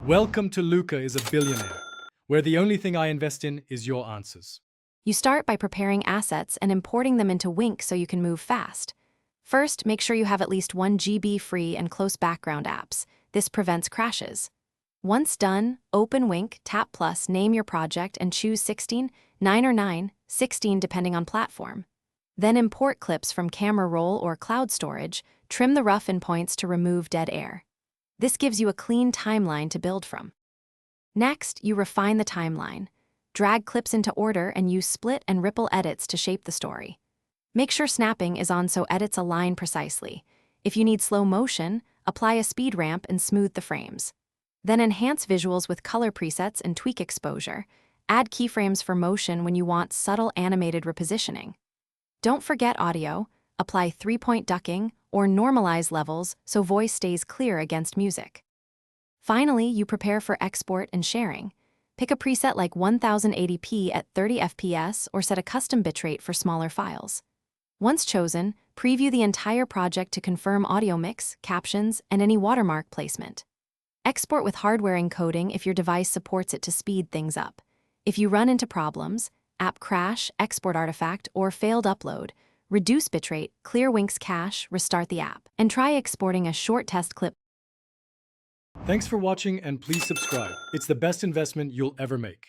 Welcome to Luca is a Billionaire, where the only thing I invest in is your answers. You start by preparing assets and importing them into Wink so you can move fast. First, make sure you have at least 1 GB free and close background apps. This prevents crashes. Once done, open Wink, tap plus, name your project, and choose 16, 9 or 9, 16 depending on platform. Then import clips from Camera Roll or cloud storage, trim the rough in points to remove dead air. This gives you a clean timeline to build from. Next, you refine the timeline. Drag clips into order and use split and ripple edits to shape the story. Make sure snapping is on so edits align precisely. If you need slow motion, apply a speed ramp and smooth the frames. Then enhance visuals with color presets and tweak exposure. Add keyframes for motion when you want subtle animated repositioning. Don't forget audio. Apply 3-point ducking or normalize levels so voice stays clear against music. Finally, you prepare for export and sharing. Pick a preset like 1080p at 30 FPS or set a custom bitrate for smaller files. Once chosen, preview the entire project to confirm audio mix, captions, and any watermark placement. Export with hardware encoding if your device supports it to speed things up. If you run into problems, app crash, export artifact, or failed upload, reduce bitrate, clear Wink's cache, restart the app, and try exporting a short test clip. Thanks for watching and please subscribe. It's the best investment you'll ever make.